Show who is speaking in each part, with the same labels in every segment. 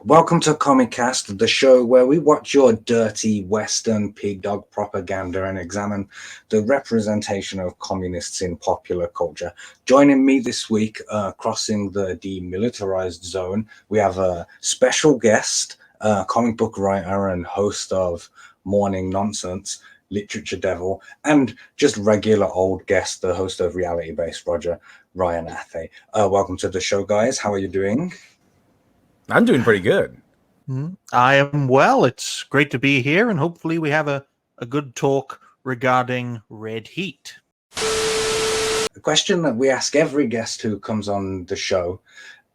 Speaker 1: Welcome to COMMI3CAST, the show where we watch your dirty Western pig dog propaganda and examine the representation of communists in popular culture. Joining me this week, crossing the demilitarized zone, we have a special guest, comic book writer and host of Morning Nonsense, Literature Devil, and just regular old guest, the host of Reality Based Ryan Athay. Welcome to the show, guys. How are you doing?
Speaker 2: I'm doing pretty good.
Speaker 3: I am well. It's great to be here, and hopefully we have a good talk regarding Red Heat.
Speaker 1: The question that we ask every guest who comes on the show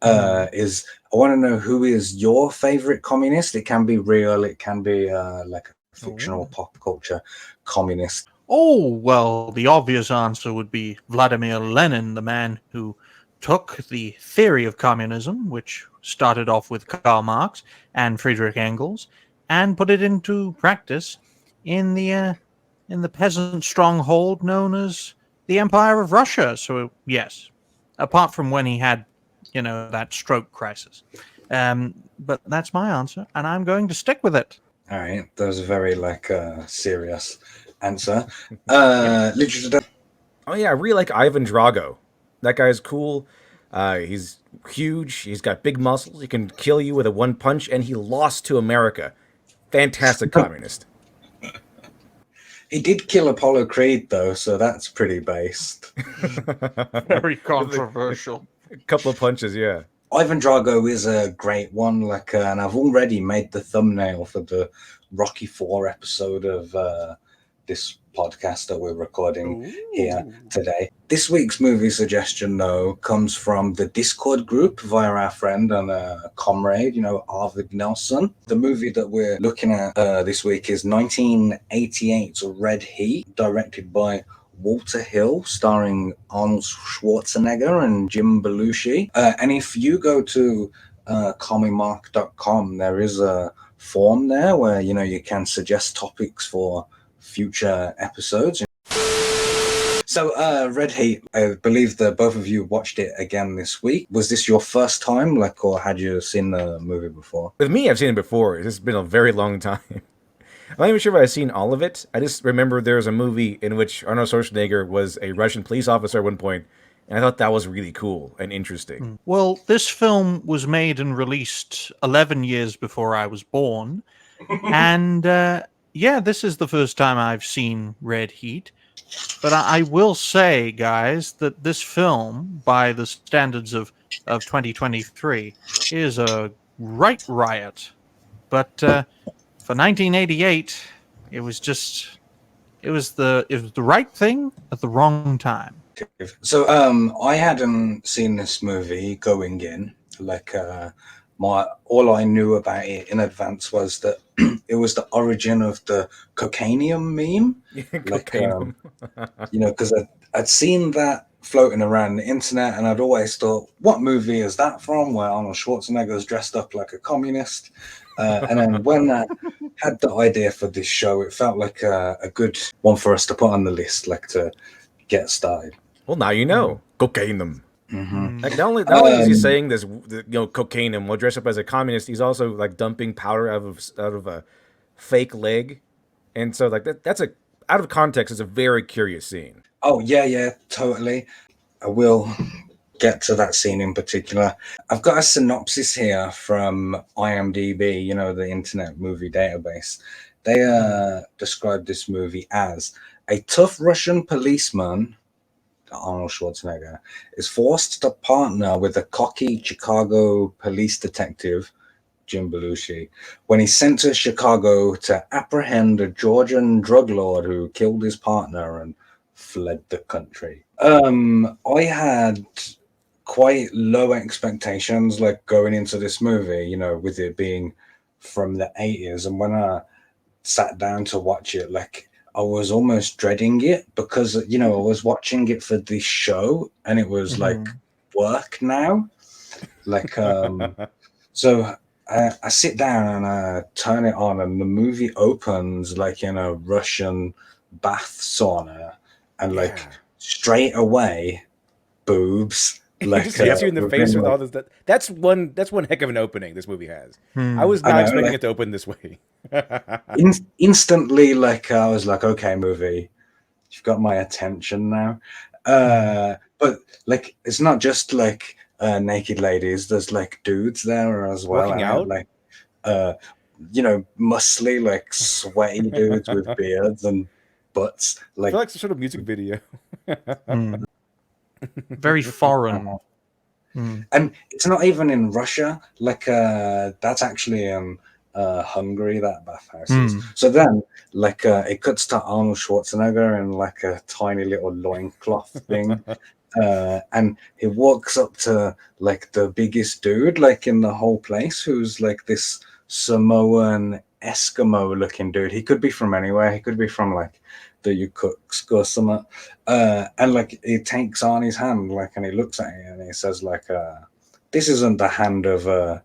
Speaker 1: is, I want to know who is your favorite communist. It can be real, it can be like a fictional pop culture communist.
Speaker 3: Oh, well, the obvious answer would be Vladimir Lenin, the man who took the theory of communism, which started off with Karl Marx and Friedrich Engels, and put it into practice in the peasant stronghold known as the Empire of Russia. So yes, apart from when he had, that stroke crisis. But that's my answer, and I'm going to stick with it.
Speaker 1: All right, that was a very serious answer. Literature.
Speaker 2: Oh yeah, I really like Ivan Drago. That guy's cool. He's huge. He's got big muscles. He can kill you with a one punch, and he lost to America. Fantastic communist.
Speaker 1: He did kill Apollo Creed, though, so that's pretty based.
Speaker 3: Very controversial.
Speaker 2: A couple of punches, yeah.
Speaker 1: Ivan Drago is a great one, and I've already made the thumbnail for the Rocky IV episode of this podcast that we're recording here today. This week's movie suggestion, though, comes from the Discord group via our friend and comrade, Arvid Nelson. The movie that we're looking at this week is 1988's Red Heat, directed by Walter Hill, starring Arnold Schwarzenegger and Jim Bellushi. And if you go to COMMI3CAST.com, there is a form there where you can suggest topics for future episodes. So Red Heat, I believe that both of you watched it again this week. Was this your first time, or had you seen the movie before?
Speaker 2: With me, I've seen it before. It's been a very long time. I'm not even sure if I've seen all of it. I just remember there was a movie in which Arnold Schwarzenegger was a Russian police officer at one point, and I thought that was really cool and interesting.
Speaker 3: Well, this film was made and released 11 years before I was born, and this is the first time I've seen Red Heat. But I will say, guys, that this film, by the standards of 2023, is a right riot. But for 1988, it was the right thing at the wrong time.
Speaker 1: So I hadn't seen this movie going in. All I knew about it in advance was that it was the origin of the cocainium meme.
Speaker 2: Cocainium.
Speaker 1: Because I'd seen that floating around the internet, and I'd always thought, what movie is that from, where Arnold Schwarzenegger is dressed up like a communist? And then when I had the idea for this show, it felt like a good one for us to put on the list, to get started.
Speaker 2: Well, now you know. Cocainium.
Speaker 1: Mm-hmm.
Speaker 2: Like not only is he saying this, cocaine, will dress up as a communist, he's also dumping powder out of a fake leg, and so that's out of context. It's a very curious scene.
Speaker 1: Oh yeah, totally. I will get to that scene in particular. I've got a synopsis here from IMDb, the Internet Movie Database. They described this movie as a tough Russian policeman, Arnold Schwarzenegger, is forced to partner with a cocky Chicago police detective, Jim Bellushi, when he's sent to Chicago to apprehend a Georgian drug lord who killed his partner and fled the country. I had quite low expectations going into this movie, with it being from the 80s, and when I sat down to watch it, I was almost dreading it because, I was watching it for this show and it was work now. So I sit down and I turn it on and the movie opens in a Russian bath sauna and straight away, boobs,
Speaker 2: He
Speaker 1: Like,
Speaker 2: just hits you in the face with
Speaker 1: like,
Speaker 2: all this. That's one heck of an opening this movie has. I
Speaker 3: Hmm.
Speaker 2: was
Speaker 1: I
Speaker 2: not
Speaker 1: know,
Speaker 2: expecting
Speaker 1: like,
Speaker 2: it to open this way.
Speaker 1: instantly, like, I was like, okay, movie, you've got my attention now. But like, it's not just like naked ladies. There's like dudes there as well,
Speaker 2: Working
Speaker 1: and
Speaker 2: out?
Speaker 1: like, muscly, like sweaty dudes with beards and butts.
Speaker 2: I
Speaker 1: Like,
Speaker 2: feel like some sort of music video.
Speaker 3: Hmm. Very foreign. Hmm.
Speaker 1: and it's not even in Russia. Like, that's actually in Hungary, that bathhouse is.
Speaker 3: Hmm.
Speaker 1: So then, like, it cuts to Arnold Schwarzenegger in like a tiny little loincloth thing. And he walks up to like the biggest dude, like in the whole place, who's like this Samoan Eskimo looking dude. He could be from anywhere. He could be from like the Yakutsk or something. And like he takes Arnie's hand, like, and he looks at it and he says, like, this isn't the hand of a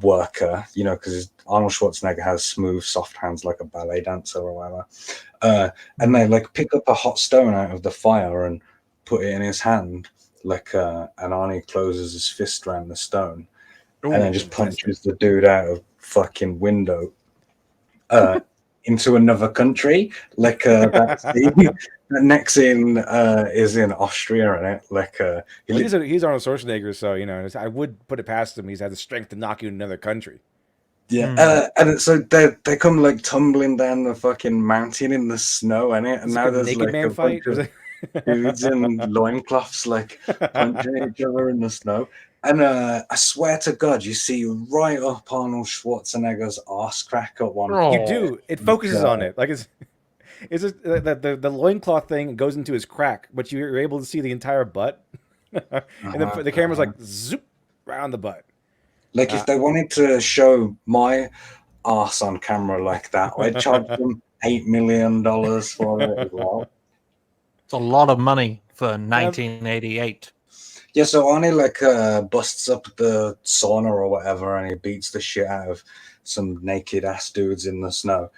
Speaker 1: worker, because Arnold Schwarzenegger has smooth, soft hands like a ballet dancer or whatever. And they like pick up a hot stone out of the fire and put it in his hand, like, and Arnie closes his fist around the stone, and then just punches the dude out of fucking window into another country. Like, the next scene is in Austria, and it like
Speaker 2: Well, he's Arnold Schwarzenegger, so I would put it past him. He's had the strength to knock you in another country.
Speaker 1: yeah, and so they come like tumbling down the fucking mountain in the snow, and
Speaker 2: It's
Speaker 1: now
Speaker 2: like a
Speaker 1: there's
Speaker 2: naked
Speaker 1: like
Speaker 2: man
Speaker 1: a
Speaker 2: fight.
Speaker 1: bunch of dudes in loincloths like punching each other in the snow. And I swear to God, you see right up Arnold Schwarzenegger's arse crack at one
Speaker 3: Oh.
Speaker 2: You
Speaker 1: point.
Speaker 2: do. It focuses on it. Like it's just the loincloth thing goes into his crack, but you're able to see the entire butt. And the camera's like zoop around the butt.
Speaker 1: Like, if they wanted to show my arse on camera like that, I'd charge them $8 million for it as well.
Speaker 3: It's a lot of money for 1988.
Speaker 1: Yeah, so Arnie like busts up the sauna or whatever, and he beats the shit out of some naked ass dudes in the snow.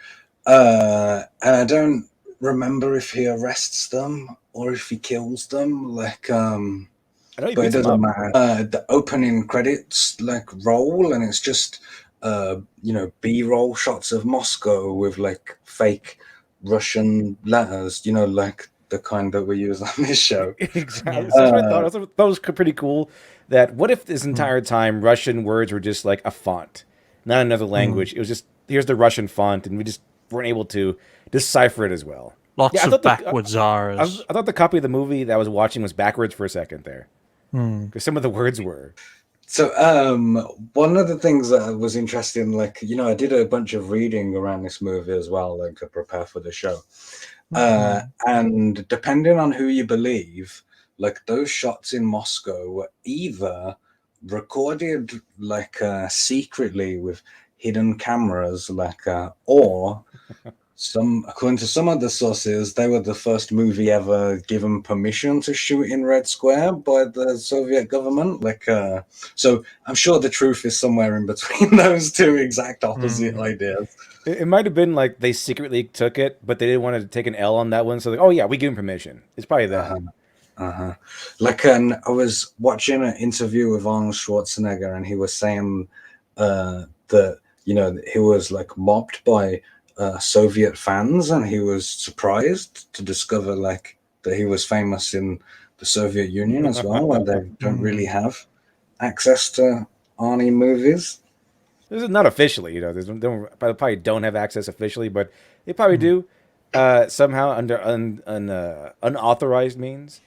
Speaker 1: And I don't remember if he arrests them or if he kills them. Like,
Speaker 2: I know he
Speaker 1: but it
Speaker 2: beats him
Speaker 1: doesn't
Speaker 2: up.
Speaker 1: matter. The opening credits like roll, and it's just B-roll shots of Moscow with like fake Russian letters. Like the kind that we use on this show.
Speaker 2: Exactly. That's what I thought. I thought that was pretty cool. That what if this entire time Russian words were just like a font, not another language? It was just here's the Russian font, and we just weren't able to decipher it as well.
Speaker 3: Lots of backwards R's.
Speaker 2: I thought the copy of the movie that I was watching was backwards for a second there, because some of the words were.
Speaker 1: So one of the things that was interesting, like, I did a bunch of reading around this movie as well, like to prepare for the show. And depending on who you believe, like those shots in Moscow were either recorded like secretly with hidden cameras, like or according to some other sources, they were the first movie ever given permission to shoot in Red Square by the Soviet government. Like, so I'm sure the truth is somewhere in between those two exact opposite ideas.
Speaker 2: It might have been like they secretly took it, but they didn't want to take an L on that one. So like, oh yeah, we give him permission. It's probably that.
Speaker 1: Like, I was watching an interview with Arnold Schwarzenegger, and he was saying that he was like mobbed by Soviet fans, and he was surprised to discover like that he was famous in the Soviet Union as well, where they don't really have access to Arnie movies.
Speaker 2: This is not officially, they probably don't have access officially, but they probably do somehow under unauthorized means.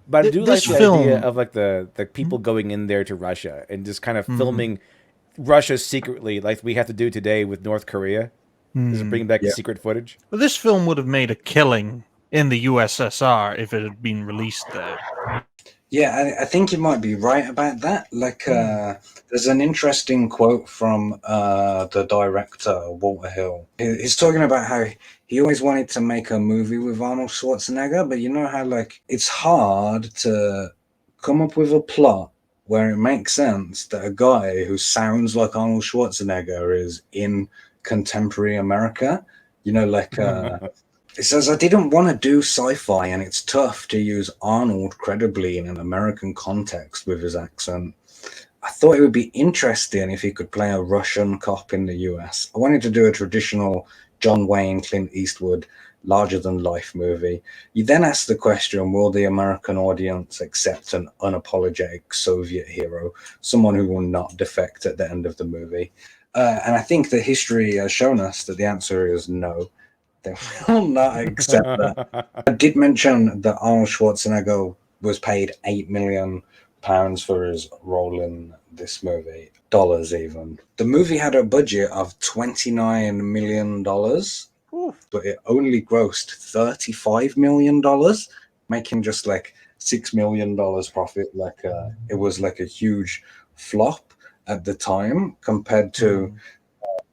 Speaker 2: But I do like the idea of like the people going in there to Russia and just kind of filming Russia secretly, like we have to do today with North Korea. Just bringing back the secret footage.
Speaker 3: But this film would have made a killing in the USSR if it had been released there.
Speaker 1: Yeah, I think you might be right about that. Like, there's an interesting quote from the director, Walter Hill. He's talking about how he always wanted to make a movie with Arnold Schwarzenegger, but you know how, like, it's hard to come up with a plot where it makes sense that a guy who sounds like Arnold Schwarzenegger is in contemporary America. Like, It says, I didn't want to do sci-fi, and it's tough to use Arnold credibly in an American context with his accent. I thought it would be interesting if he could play a Russian cop in the US. I wanted to do a traditional John Wayne, Clint Eastwood, larger than life movie. You then ask the question, will the American audience accept an unapologetic Soviet hero, someone who will not defect at the end of the movie? And I think that history has shown us that the answer is no. They will not accept that. I did mention that Arnold Schwarzenegger was paid £8 million for his role in this movie, dollars even. The movie had a budget of $29 million, but it only grossed $35 million, making just like $6 million profit. Like it was like a huge flop at the time compared to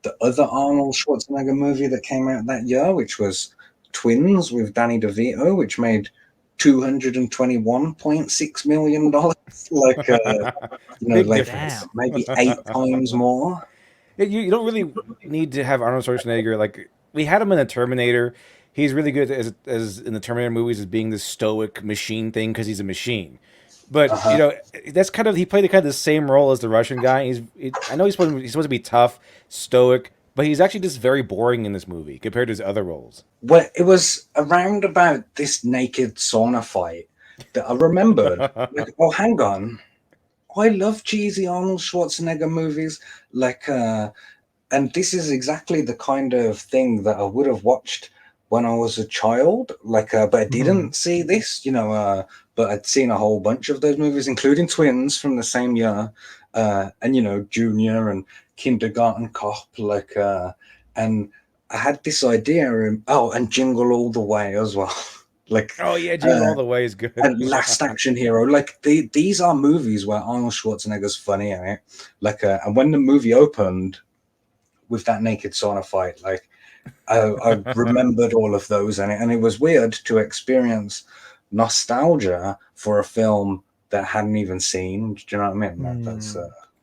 Speaker 1: the other Arnold Schwarzenegger movie that came out that year, which was Twins with Danny DeVito, which made $221.6 million. Like,
Speaker 2: Big
Speaker 1: like
Speaker 2: difference.
Speaker 1: maybe 8 times more.
Speaker 2: You don't really need to have Arnold Schwarzenegger. Like, we had him in the Terminator. He's really good as in the Terminator movies as being this stoic machine thing because he's a machine. But that's kind of he played kind of the same role as the Russian guy. I know he's supposed to be tough, stoic, but he's actually just very boring in this movie compared to his other roles.
Speaker 1: Well, it was around about this naked sauna fight that I remembered. Like, oh, hang on. I love cheesy Arnold Schwarzenegger movies. Like, and this is exactly the kind of thing that I would have watched when I was a child. Like, but I didn't see this, but I'd seen a whole bunch of those movies, including Twins from the same year, and Junior and Kindergarten Cop. Like, and I had this idea, and Jingle All the Way as well. Like,
Speaker 2: oh yeah, Jingle All the Way is good.
Speaker 1: And Last Action Hero. Like, these are movies where Arnold Schwarzenegger's funny in it. Like, and when the movie opened with that naked sauna fight, like, I remembered all of those in it, and it was weird to experience nostalgia for a film that I hadn't even seen. Do you know what I mean? That's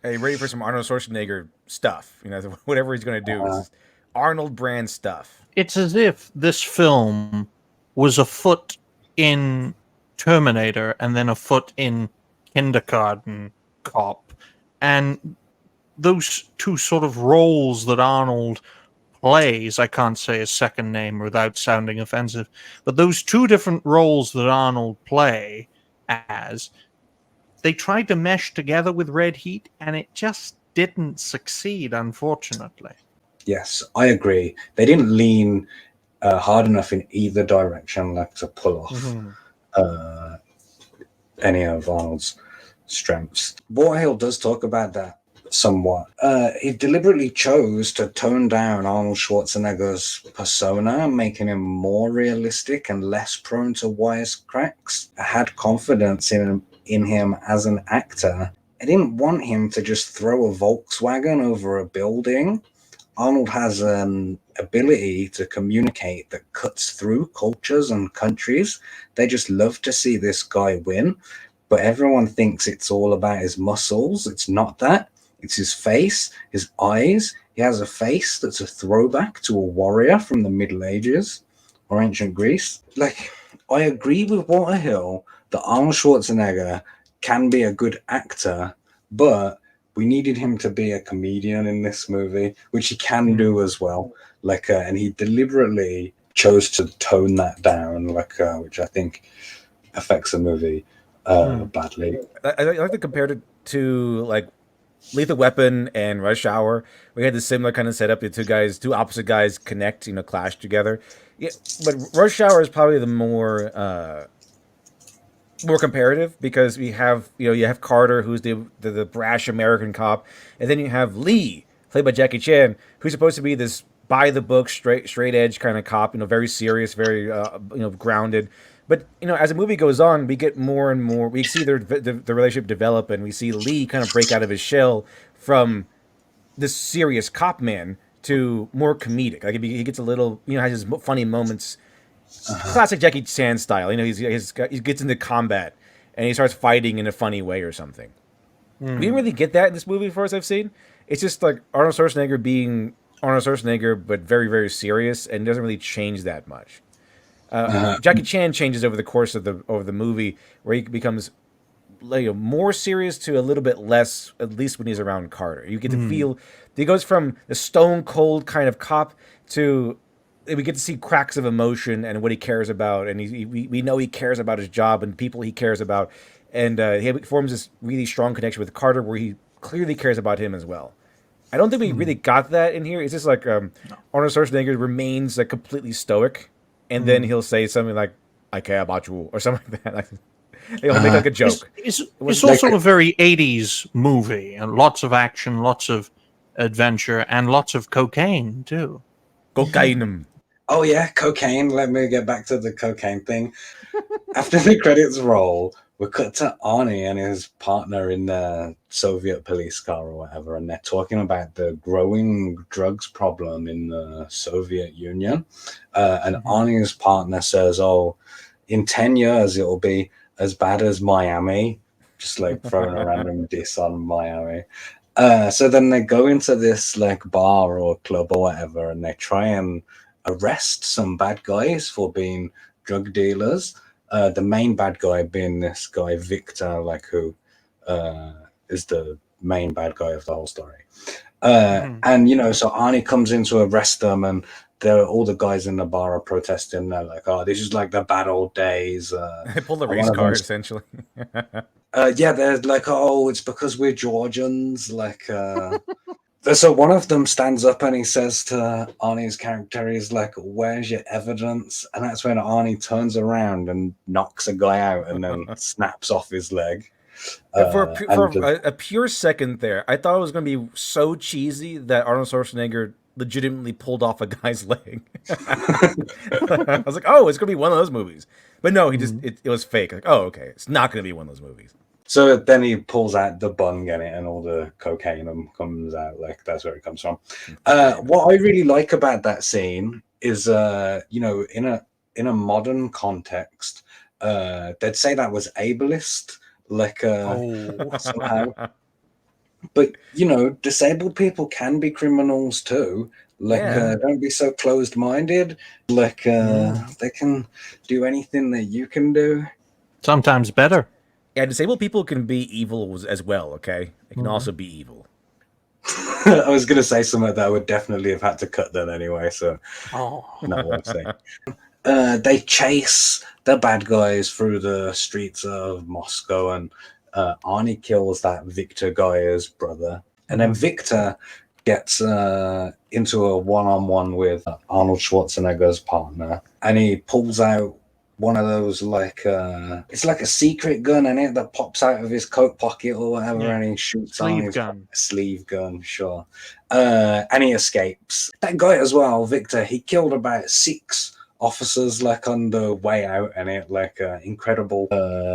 Speaker 2: hey, ready for some Arnold Schwarzenegger stuff? Whatever he's going to do is Arnold brand stuff.
Speaker 3: It's as if this film was a foot in Terminator and then a foot in Kindergarten Cop, and those two sort of roles that Arnold plays, I can't say his second name without sounding offensive, but those two different roles that Arnold play as, they tried to mesh together with Red Heat, and it just didn't succeed, unfortunately.
Speaker 1: Yes, I agree. They didn't lean hard enough in either direction, like to pull off any of Arnold's strengths. Warhill does talk about that somewhat. He deliberately chose to tone down Arnold Schwarzenegger's persona, making him more realistic and less prone to wisecracks. I had confidence in him as an actor. I didn't want him to just throw a Volkswagen over a building. Arnold has an ability to communicate that cuts through cultures and countries. They just love to see this guy win, but everyone thinks it's all about his muscles. It's not that. It's his face, his eyes. He has a face that's a throwback to a warrior from the Middle Ages or ancient Greece. Like, I agree with Waterhill that Arnold Schwarzenegger can be a good actor, but we needed him to be a comedian in this movie, which he can do as well. Like, and he deliberately chose to tone that down, like, which I think affects the movie badly.
Speaker 2: I like to compare it to like Lethal Weapon and Rush Hour. We had the similar kind of setup. The two opposite guys connect, clash together. Yeah, but Rush Hour is probably the more comparative because we have you have Carter, who's the brash American cop, and then you have Lee, played by Jackie Chan, who's supposed to be this by the book straight edge kind of cop, very serious, very grounded. But as the movie goes on, we get more and more. We see the relationship develop, and we see Lee kind of break out of his shell from this serious cop man to more comedic. Like he gets a little, has his funny moments. Classic Jackie Chan style. He gets into combat and he starts fighting in a funny way or something. We didn't really get that in this movie, as far as I've seen. It's just like Arnold Schwarzenegger being Arnold Schwarzenegger, but very, very serious, and doesn't really change that much. Jackie Chan changes over the course of the movie, where he becomes like more serious to a little bit less, at least when he's around Carter. You get to feel he goes from the stone cold kind of cop to we get to see cracks of emotion and what he cares about, and we know he cares about his job and people he cares about, and he forms this really strong connection with Carter where he clearly cares about him as well. I don't think we really got that in here. It's just like Arnold Schwarzenegger remains like completely stoic, and then he'll say something like "I care about you" or something like that. Like, he'll make like a joke.
Speaker 3: It's also a very 80s movie, and lots of action, lots of adventure, and lots of cocaine too.
Speaker 2: Cocaine.
Speaker 1: Oh yeah, cocaine. Let me get back to the cocaine thing. After the credits roll, we cut to Arnie and his partner in the Soviet police car or whatever, and they're talking about the growing drugs problem in the Soviet Union. And Arnie's partner says, "Oh, in 10 years it'll be as bad as Miami," just like throwing a random diss on Miami. So then they go into this like bar or club or whatever, and they try and arrest some bad guys for being drug dealers. The main bad guy being this guy Victor, like who is the main bad guy of the whole story. And you know, so Arnie comes in to arrest them, and all the guys in the bar are protesting. They're like, "Oh, this is like the bad old days."
Speaker 2: They pull the race card essentially.
Speaker 1: Yeah, they're like, "Oh, it's because we're Georgians." Like, so one of them stands up and he says to Arnie's character, he's like, "Where's your evidence?" And that's when Arnie turns around and knocks a guy out and then snaps off his leg.
Speaker 2: For a pure second there, I thought it was going to be so cheesy that Arnold Schwarzenegger legitimately pulled off a guy's leg. I was like, oh, it's going to be one of those movies. But no, it was fake. Like, oh, okay, it's not going to be one of those movies.
Speaker 1: So then he pulls out the bung in it and all the cocaine comes out. Like, that's where it comes from. What I really like about that scene is, you know, in a modern context, they'd say that was ableist, like somehow. But, you know, disabled people can be criminals too. Like, don't be so closed-minded. Like, they can do anything that you can do.
Speaker 3: Sometimes better.
Speaker 2: Yeah, disabled people can be evil as well, okay? They can also be evil.
Speaker 1: I was going to say something that I would definitely have had to cut then anyway, so no, I won't say. They chase the bad guys through the streets of Moscow, and Arnie kills that Victor guy's brother. And then Victor gets into a one-on-one with Arnold Schwarzenegger's partner, and he pulls out one of those, like, it's like a secret gun in it that pops out of his coat pocket or whatever, and he shoots on his sleeve gun, sure. And he escapes. That guy as well, Victor, he killed about 6 officers, like, on the way out, and it, like, incredible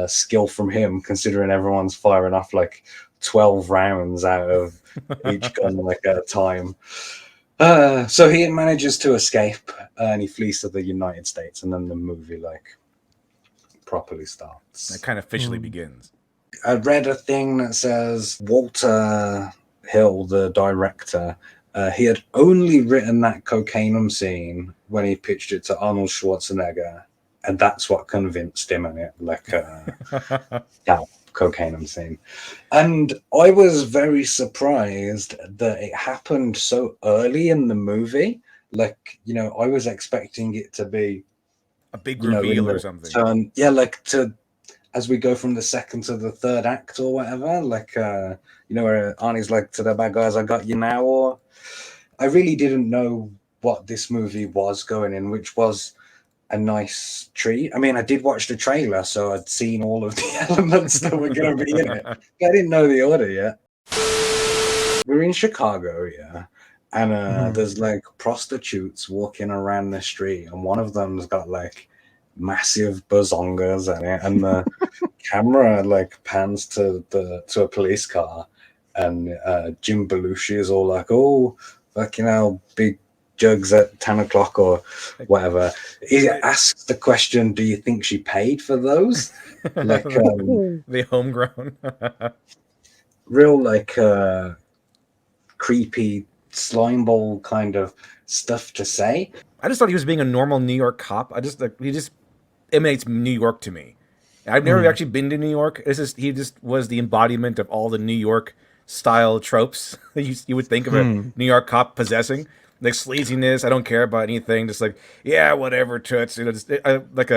Speaker 1: skill from him, considering everyone's firing off, like, 12 rounds out of each gun, like, at a time. So he manages to escape, and he flees to the United States, and then the movie, like, properly starts.
Speaker 2: It kind of officially begins.
Speaker 1: I read a thing that says Walter Hill, the director, he had only written that cocaine scene when he pitched it to Arnold Schwarzenegger, and that's what convinced him in it, like, that cocaine scene. And I was very surprised that it happened so early in the movie. Like, you know, I was expecting it to be
Speaker 2: a big reveal or something.
Speaker 1: Like as we go from the second to the third act or whatever, like, you know, where Arnie's like to the bad guys, "I got you now," or I really didn't know what this movie was going in, which was a nice treat. I mean, I did watch the trailer, so I'd seen all of the elements that were going to be in it. I didn't know the order yet. We're in Chicago, yeah, and there's like prostitutes walking around the street, and one of them's got like massive bazongas in it, and the camera like pans to a police car, and Jim Bellushi is all like, "Oh, fucking hell, big jugs at 10 o'clock or whatever." He asks the question, "Do you think she paid for those?" Like,
Speaker 2: the homegrown.
Speaker 1: Real, like, creepy slimeball kind of stuff to say.
Speaker 2: I just thought he was being a normal New York cop. I just like he just emanates New York to me. I've never actually been to New York. He just was the embodiment of all the New York style tropes that you would think of a New York cop possessing. Like sleaziness, I don't care about anything. Just like, yeah, whatever, toots. You know, just like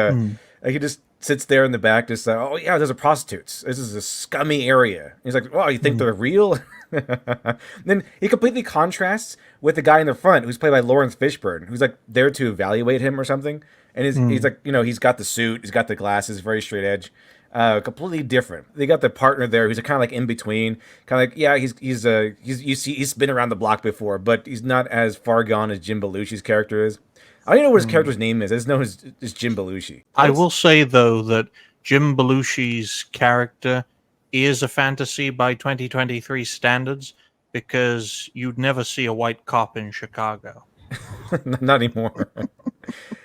Speaker 2: he just sits there in the back, just oh yeah, there's a prostitutes. This is a scummy area. He's like, oh, you think they're real? Then he completely contrasts with the guy in the front, who's played by Lawrence Fishburne, who's like there to evaluate him or something. And he's like, you know, he's got the suit, he's got the glasses, very straight edge. Completely different. They got the partner there who's kind of like in between, kind of like yeah, he's been around the block before, but he's not as far gone as Jim Belushi's character is. I don't even know what his character's name is. I just know his Jim Belushi.
Speaker 3: I will say though that Jim Belushi's character is a fantasy by 2023 standards because you'd never see a white cop in Chicago.
Speaker 2: Not anymore.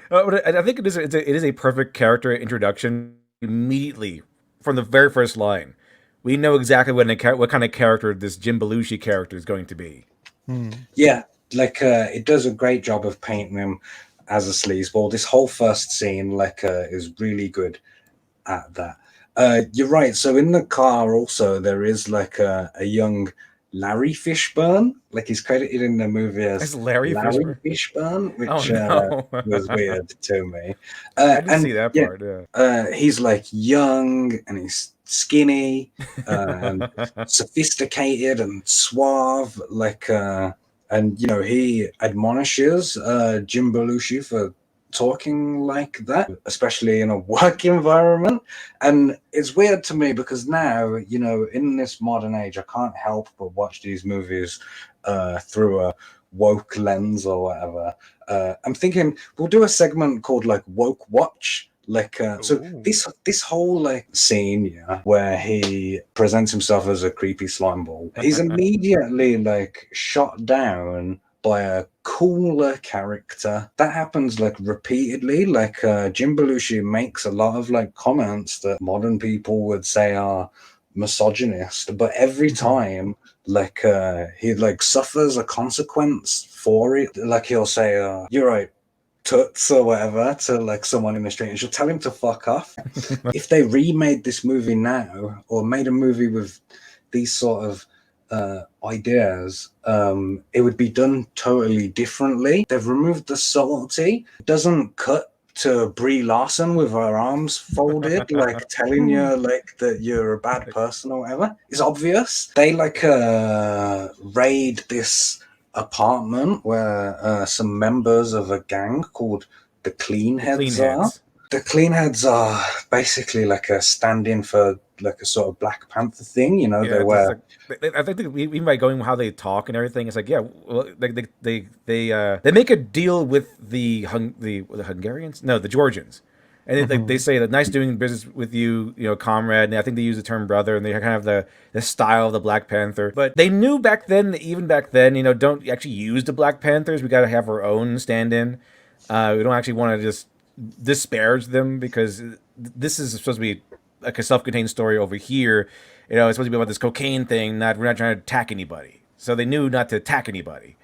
Speaker 2: But I think it is a perfect character introduction immediately from the very first line. We know exactly what kind of character this Jim Belushi character is going to be.
Speaker 1: Yeah, like it does a great job of painting him as a sleazeball. This whole first scene, like, is really good at that. You're right. So in the car, also there is like a young Larry Fishburne. Like he's credited in the movie as
Speaker 2: Larry
Speaker 1: Fishburne, which was weird to me.
Speaker 2: I didn't see that part. Yeah.
Speaker 1: He's like young and he's skinny and sophisticated and suave, like and you know he admonishes Jim Belushi for talking like that, especially in a work environment. And it's weird to me because now, you know, in this modern age, I can't help but watch these movies through a woke lens or whatever. I'm thinking we'll do a segment called like Woke Watch. Like so this whole like scene, yeah, where he presents himself as a creepy slime ball, he's immediately like shot down by a cooler character. That happens like repeatedly. Like Jim Belushi makes a lot of like comments that modern people would say are misogynist, but every time like he like suffers a consequence for it. Like he'll say you're right, toots or whatever, to like someone in the street, and she'll tell him to fuck off. If they remade this movie now or made a movie with these sort of ideas, it would be done totally differently. They've removed the subtlety. It doesn't cut to Brie Larson with her arms folded, like telling you like that you're a bad person or whatever. It's obvious. They like raid this apartment where some members of a gang called the Cleanheads are. The Cleanheads are basically like a stand-in for like a sort of Black Panther thing, you know.
Speaker 2: Yeah,
Speaker 1: they wear.
Speaker 2: I think even by going how they talk and everything, it's like yeah, well, they make a deal with the Hungarians, no, the Georgians, and they say that nice doing business with you, you know, comrade. And I think they use the term brother, and they kind of have the style of the Black Panther. But they knew back then, even back then, you know, don't actually use the Black Panthers. We got to have our own stand-in. We don't actually want to just disparage them because this is supposed to be like a self-contained story over here. You know, it's supposed to be about this cocaine thing. We're not trying to attack anybody. So they knew not to attack anybody.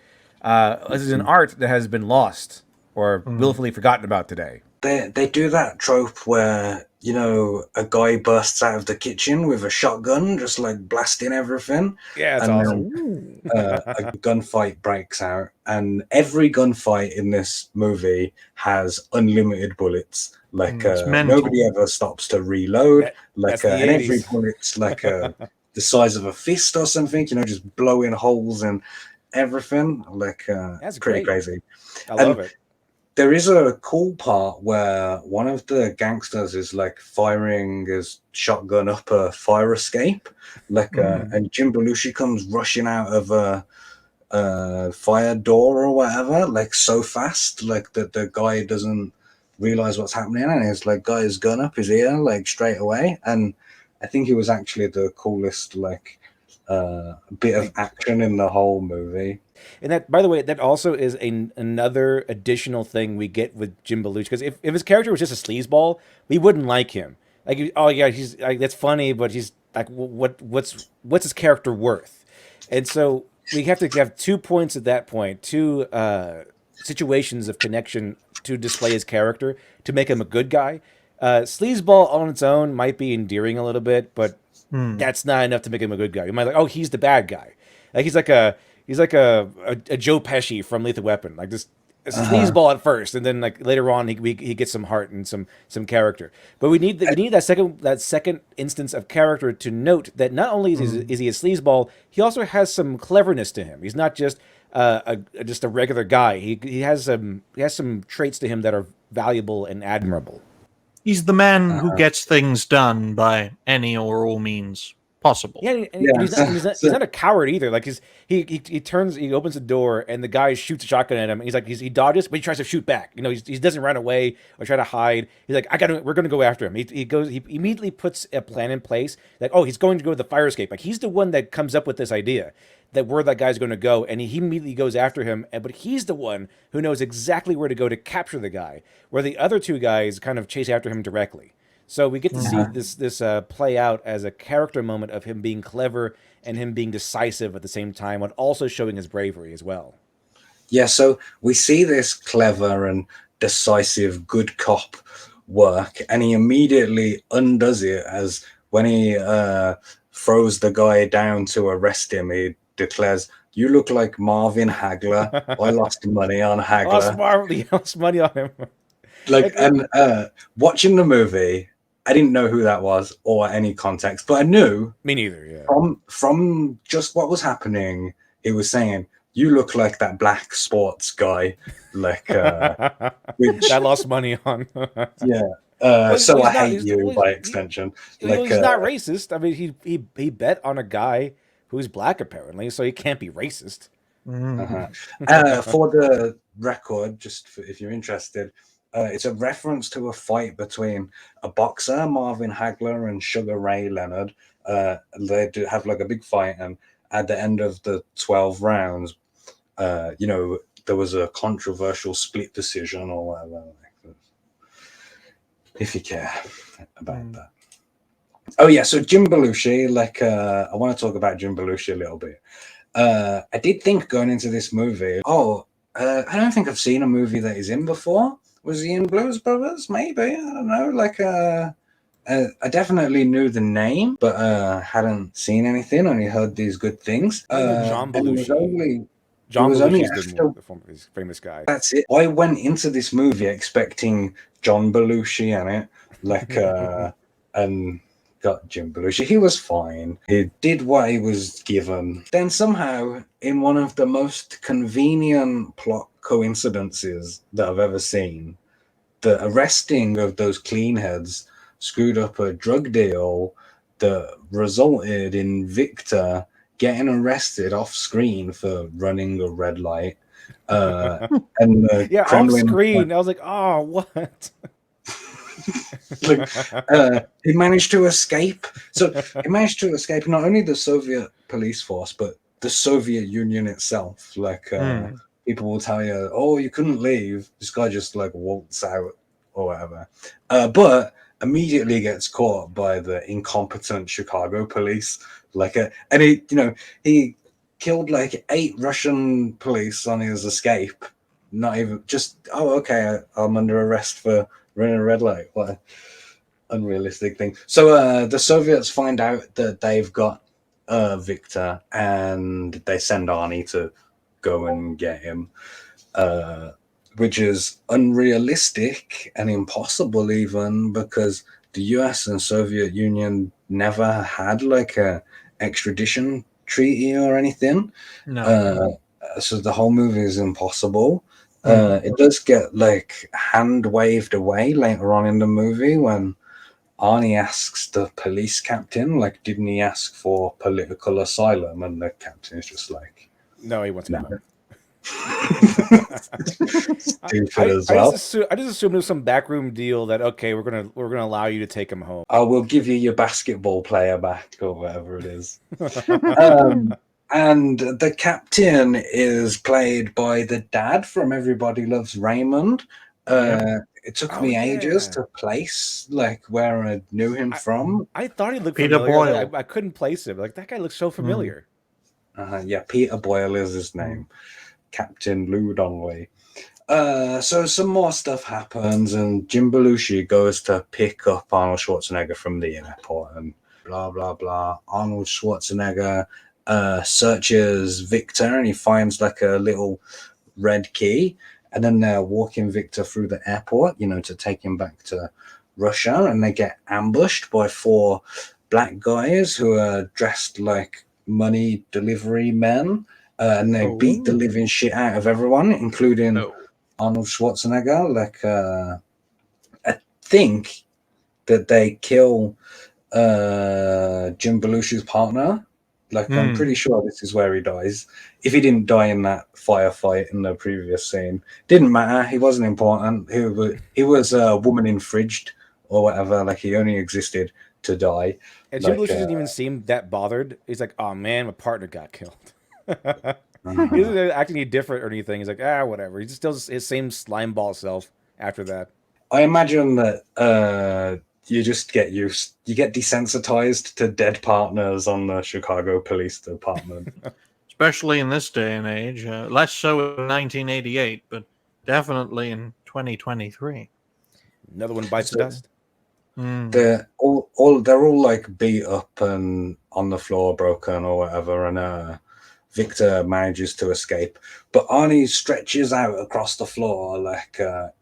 Speaker 2: This is an art that has been lost or willfully forgotten about today.
Speaker 1: They do that trope where, you know, a guy bursts out of the kitchen with a shotgun, just like blasting everything.
Speaker 2: Yeah, it's awesome.
Speaker 1: A gunfight breaks out, and every gunfight in this movie has unlimited bullets. Like nobody ever stops to reload. And every bullet's like the size of a fist or something. You know, just blowing holes in everything. Like that's pretty crazy.
Speaker 2: I love it.
Speaker 1: There is a cool part where one of the gangsters is like firing his shotgun up a fire escape, like and Jim Belushi comes rushing out of a fire door or whatever, like so fast, like that the guy doesn't realize what's happening, and he's like got his gun up his ear like straight away. And I think it was actually the coolest like bit of action in the whole movie.
Speaker 2: And that, by the way, that also is another additional thing we get with Jim Belushi. Because if his character was just a sleazeball, we wouldn't like him. Like, oh yeah, he's like that's funny, but he's like, what's his character worth? And so we have to have 2 points at that point. Two situations of connection to display his character to make him a good guy. Sleazeball on its own might be endearing a little bit, but that's not enough to make him a good guy. You might like, oh, he's the bad guy. Like he's like a Joe Pesci from Lethal Weapon. Like this a sleazeball at first, and then like later on he gets some heart and some character. But we need that second instance of character to note that not only is he a sleazeball, he also has some cleverness to him. He's not just just a regular guy. He has some traits to him that are valuable and admirable.
Speaker 3: He's the man who gets things done by any or all means possible.
Speaker 2: Yeah, and he's not a coward either. Like he opens the door and the guy shoots a shotgun at him. And he dodges, but he tries to shoot back. You know, he doesn't run away or try to hide. He's like, we're gonna go after him. He immediately puts a plan in place. Like, oh, he's going to go to the fire escape. Like he's the one that comes up with this idea that where that guy's going to go, and he immediately goes after him. But he's the one who knows exactly where to go to capture the guy, where the other two guys kind of chase after him directly. So we get to see this play out as a character moment of him being clever and him being decisive at the same time, while also showing his bravery as well.
Speaker 1: Yeah, so we see this clever and decisive good cop work, and he immediately undoes it as when he throws the guy down to arrest him, he declares, "You look like Marvin Hagler. I lost money on Hagler."
Speaker 2: Lost money on him.
Speaker 1: And watching the movie, I didn't know who that was or any context, but I knew.
Speaker 2: Me neither. Yeah.
Speaker 1: From just what was happening, he was saying, "You look like that black sports guy, like
Speaker 2: which I lost money on."
Speaker 1: Yeah. So I hate you by extension.
Speaker 2: He's not racist. I mean, he bet on a guy who's black apparently, so he can't be racist.
Speaker 1: For the record, if you're interested, it's a reference to a fight between a boxer, Marvin Hagler, and Sugar Ray Leonard. They do have like a big fight, and at the end of the 12 rounds, there was a controversial split decision or whatever. If you care about that. Oh yeah, so Jim Bellushi, I want to talk about Jim Belushi a little bit. I did think going into this movie, I don't think I've seen a movie that he's in before. Was he in Blues Brothers? Maybe, I don't know. I definitely knew the name, but hadn't seen anything. Only heard these good things.
Speaker 2: John Belushi. John Belushi's the famous guy.
Speaker 1: That's it. I went into this movie expecting John Belushi in it, and got Jim Bellushi. He was fine. He did what he was given. Then somehow, in one of the most convenient plot coincidences that I've ever seen, the arresting of those clean heads screwed up a drug deal that resulted in Victor getting arrested off screen for running a red light. And
Speaker 2: off screen. I was like, oh, what?
Speaker 1: He managed to escape. So he managed to escape not only the Soviet police force, but the Soviet Union itself. People will tell you, "Oh, you couldn't leave." This guy just waltz out or whatever, but immediately gets caught by the incompetent Chicago police. And he killed 8 Russian police on his escape. Not even just, I'm under arrest for running a red light. What an unrealistic thing. So the Soviets find out that they've got Victor, and they send Arnie to go and get him, which is unrealistic and impossible even, because the US and Soviet Union never had a extradition treaty or anything.
Speaker 3: No.
Speaker 1: So the whole movie is impossible. It does get hand waved away later on in the movie when Arnie asks the police captain, didn't he ask for political asylum? And the captain is just
Speaker 2: no, he wants to
Speaker 1: know.
Speaker 2: I just assumed there's some backroom deal that we're gonna allow you to take him home.
Speaker 1: I will give you your basketball player back or whatever it is. And the captain is played by the dad from Everybody Loves Raymond. It took me ages to place where I knew him from.
Speaker 2: I thought he looked
Speaker 3: Peter
Speaker 2: familiar.
Speaker 3: Boyle.
Speaker 2: I couldn't place him. That guy looks so familiar.
Speaker 1: Peter Boyle is his name. Captain Lou Donnelly. So some more stuff happens, and Jim Belushi goes to pick up Arnold Schwarzenegger from the airport, and blah blah blah. Arnold Schwarzenegger searches Victor, and he finds like a little red key, and then they're walking Victor through the airport, to take him back to Russia, and they get ambushed by 4 black guys who are dressed like money delivery men, and they beat the living shit out of everyone, including Arnold Schwarzenegger. Like, I think that they kill Jim Belushi's partner. Like, I'm pretty sure this is where he dies. If he didn't die in that firefight in the previous scene, didn't matter. He wasn't important. He was a woman in fridged or whatever. Like, he only existed to die.
Speaker 2: And Jim Belushi doesn't even seem that bothered. He's like, "Oh man, my partner got killed." He doesn't act any different or anything. He's like, whatever. He's still his same slimeball self after that.
Speaker 1: I imagine that you just get you get desensitized to dead partners on the Chicago Police Department.
Speaker 3: Especially in this day and age. Less so in 1988, but definitely in 2023.
Speaker 2: Another one bites the dust.
Speaker 1: They're all like beat up and on the floor, broken or whatever, and Victor manages to escape, but Arnie stretches out across the floor, like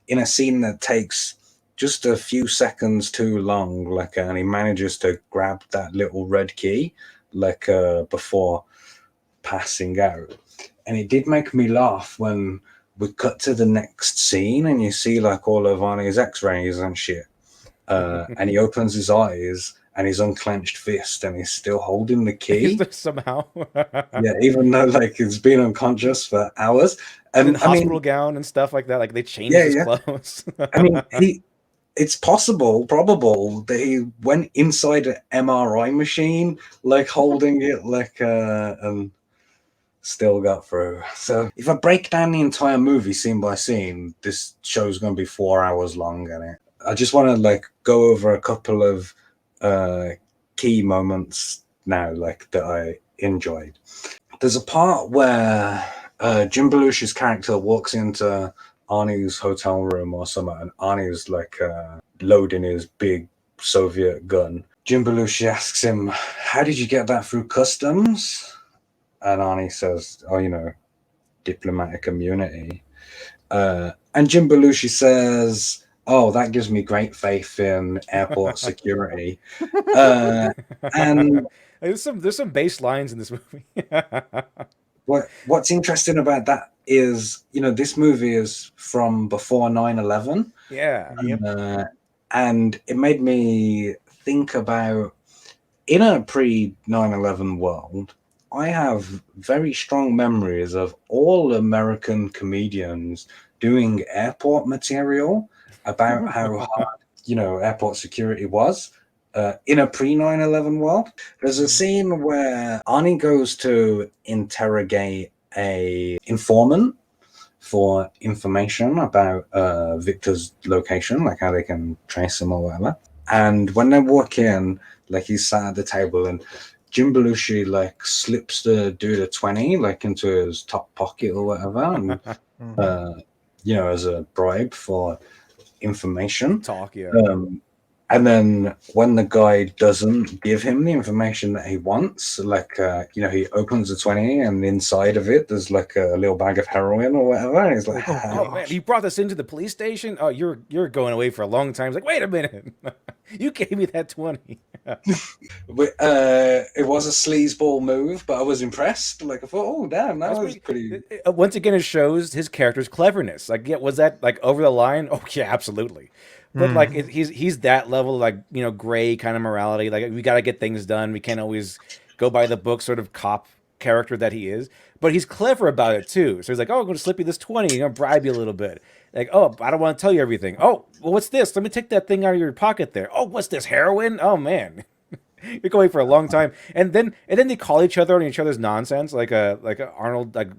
Speaker 1: in a scene that takes just a few seconds too long, like, and he manages to grab that little red key, like, before passing out. And it did make me laugh when we cut to the next scene and you see like all of Arnie's x-rays and shit, and he opens his eyes and his unclenched fist, and he's still holding the key
Speaker 2: somehow.
Speaker 1: Yeah, even though like he's been unconscious for hours,
Speaker 2: and hospital gown and stuff like that. Like they changed his clothes.
Speaker 1: I mean, it's probable that he went inside an MRI machine, like holding it, like and still got through. So if I break down the entire movie scene by scene, this show's going to be 4 hours long, and I just want to like go over a couple of key moments now, like that I enjoyed. There's a part where Jim Belushi's character walks into Arnie's hotel room or something, and Arnie's like loading his big Soviet gun. Jim Belushi asks him, "How did you get that through customs?" And Arnie says, "Oh, diplomatic immunity." And Jim Belushi says, "Oh, that gives me great faith in airport security." And
Speaker 2: there's some bass lines in this movie.
Speaker 1: What's interesting about that is, this movie is from before 9/11.
Speaker 2: Yeah.
Speaker 1: And it made me think about, in a pre-9/11 world, I have very strong memories of all American comedians doing airport material about how hard, airport security was in a pre-9/11 world. There's a scene where Arnie goes to interrogate a informant for information about Victor's location, like how they can trace him or whatever. And when they walk in, like he's sat at the table, and Jim Belushi like slips the dude a 20 like into his top pocket or whatever, and as a bribe for information.
Speaker 2: Talk, yeah.
Speaker 1: And then when the guy doesn't give him the information that he wants, like, he opens the 20 and inside of it, there's like a little bag of heroin or whatever. And he's like,
Speaker 2: "Oh man, you brought this into the police station? Oh, you're going away for a long time." He's like, "Wait a minute. You gave me that 20.
Speaker 1: It was a sleazeball move, but I was impressed. Like, I thought, oh, damn, that was pretty...
Speaker 2: Once again, it shows his character's cleverness. Like, yeah, was that like over the line? Oh yeah, absolutely. But like he's that level, like, gray kind of morality. Like, we got to get things done. We can't always go by the book, sort of cop character that he is. But he's clever about it too. So he's like, "Oh, I'm going to slip you this 20. I'm going to bribe you a little bit." Like, "Oh, I don't want to tell you everything." "Oh, well, what's this? Let me take that thing out of your pocket there." "Oh, what's this, heroin?" Oh man, you're going for a long time. And then they call each other on each other's nonsense. Like Arnold like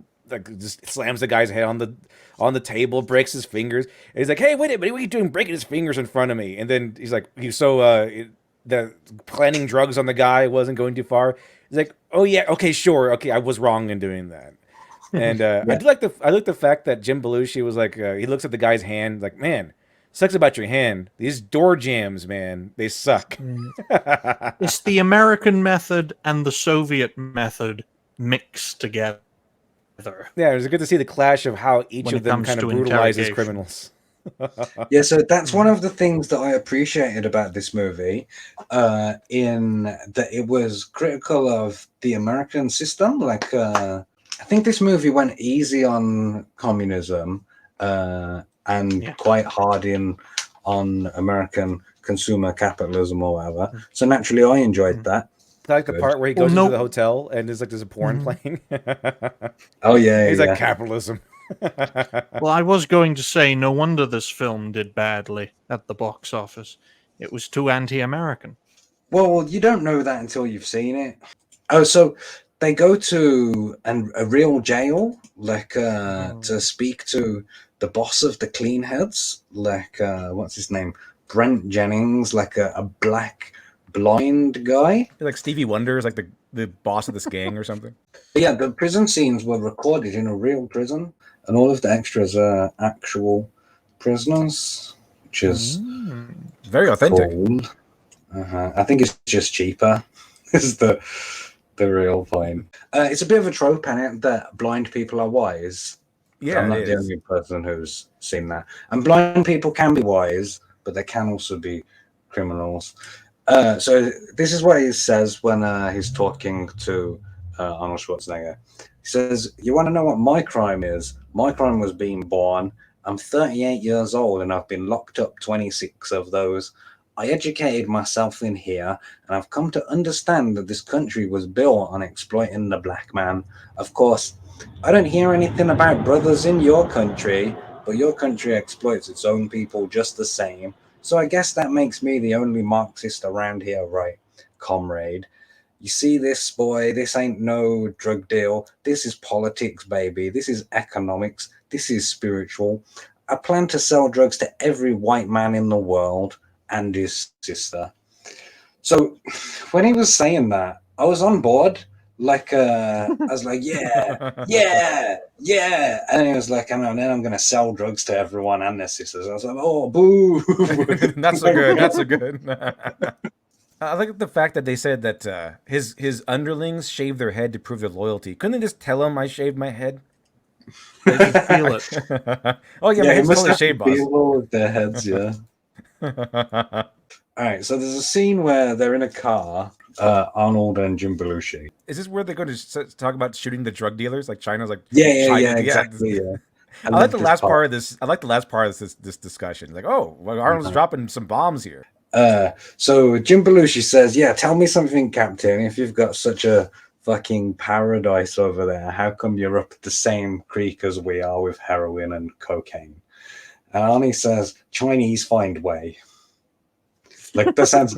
Speaker 2: just slams the guy's head on the table, breaks his fingers. And he's like, "Hey, wait a minute, what are you doing breaking his fingers in front of me?" And then he's like, the planning drugs on the guy wasn't going too far. He's like, "Oh yeah, okay, sure, okay, I was wrong in doing that." And I do like the fact that Jim Belushi was like, he looks at the guy's hand, like, man, sucks about your hand. These door jams, man, they suck.
Speaker 3: It's the American method and the Soviet method mixed together.
Speaker 2: Yeah, it was good to see the clash of how each
Speaker 3: When
Speaker 2: of
Speaker 3: it
Speaker 2: them
Speaker 3: comes
Speaker 2: kind of
Speaker 3: to
Speaker 2: brutalizes
Speaker 3: interrogation.
Speaker 2: criminals.
Speaker 1: Yeah, so that's one of the things that I appreciated about this movie, in that it was critical of the American system. Like, I think this movie went easy on communism, and quite hard on American consumer capitalism or whatever. So naturally, I enjoyed that.
Speaker 2: I like the part where he goes into the hotel and there's a porn playing.
Speaker 1: Oh yeah,
Speaker 2: he's like, capitalism.
Speaker 3: Well, I was going to say, no wonder this film did badly at the box office. It was too anti-American.
Speaker 1: Well, you don't know that until you've seen it. Oh, so they go to a real jail, like, to speak to the boss of the Clean Heads, like, what's his name? Brent Jennings, like a black blind guy.
Speaker 2: Like Stevie Wonder is like the boss of this gang or something.
Speaker 1: But yeah, the prison scenes were recorded in a real prison, and all of the extras are actual prisoners, which is
Speaker 2: very authentic.
Speaker 1: Cool. I think it's just cheaper. Is the real point. It's a bit of a trope, and that blind people are wise.
Speaker 2: Yeah,
Speaker 1: I'm not the only person who's seen that. And blind people can be wise, but they can also be criminals. So this is what he says when he's talking to Arnold Schwarzenegger. He says, "You want to know what my crime is? My crime was being born. I'm 38 years old, and I've been locked up 26 of those. I educated myself in here, and I've come to understand that this country was built on exploiting the black man. Of course, I don't hear anything about brothers in your country, but your country exploits its own people just the same. So I guess that makes me the only Marxist around here, right, comrade? You see this, boy? This ain't no drug deal. This is politics, baby. This is economics. This is spiritual. I plan to sell drugs to every white man in the world and his sister." So when he was saying that, I was on board. Like, I was like, yeah. And he was like, and then I'm going to sell drugs to everyone and their sisters. I was like, oh, boo.
Speaker 2: Not so good. Not so good. I like the fact that they said that his underlings shave their head to prove their loyalty. Couldn't they just tell him I shaved my head?
Speaker 3: They can feel it.
Speaker 2: Oh, yeah, my head's totally shaved, boss.
Speaker 1: All of their heads, yeah. All right, so there's a scene where they're in a car, Arnold and Jim Bellushi.
Speaker 2: Is this where they're going to talk about shooting the drug dealers? Like China's like,
Speaker 1: yeah, exactly. Yeah.
Speaker 2: I like the last part of this. I like the last part of this discussion. Like, oh, well, Arnold's dropping some bombs here.
Speaker 1: So Jim Bellushi says, "Yeah, tell me something, Captain. If you've got such a fucking paradise over there, how come you're up the same creek as we are with heroin and cocaine?" And Arnie says, "Chinese find way." Like, that sounds...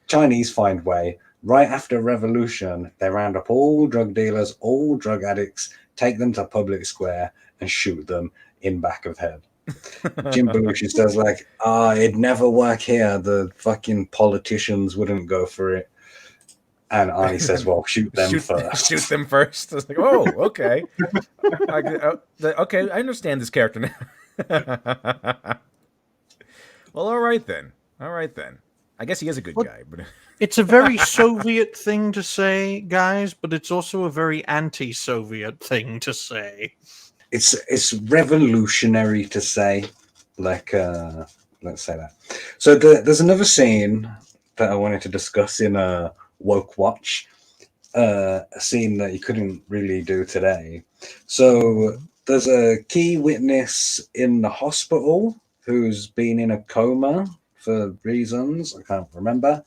Speaker 1: Chinese find way. Right after revolution, they round up all drug dealers, all drug addicts, take them to public square and shoot them in back of head. Jim Bellushi says, like, it'd never work here. The fucking politicians wouldn't go for it. And Arnie says, well, shoot them first.
Speaker 2: Shoot them first. I was like, oh, okay. Okay, I understand this character now. Well, all right then. I guess he is a good guy. But
Speaker 3: it's a very Soviet thing to say, guys, but it's also a very anti-Soviet thing to say.
Speaker 1: It's revolutionary to say, like, let's say that. So there's another scene that I wanted to discuss in a Woke Watch, a scene that you couldn't really do today. So there's a key witness in the hospital who's been in a coma for reasons I can't remember,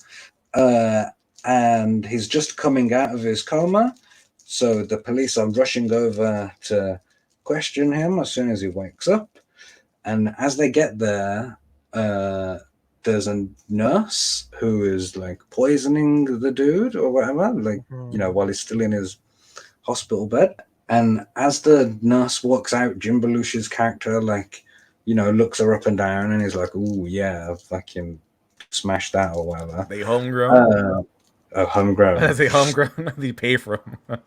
Speaker 1: and he's just coming out of his coma. So the police are rushing over to question him as soon as he wakes up. And as they get there, there's a nurse who is like poisoning the dude or whatever, like, while he's still in his hospital bed. And as the nurse walks out, Jim Belushi's character, like, looks her up and down and is like, "Ooh, yeah, fucking smash that," or whatever.
Speaker 2: They homegrown.
Speaker 1: Homegrown.
Speaker 2: The homegrown, you pay for them.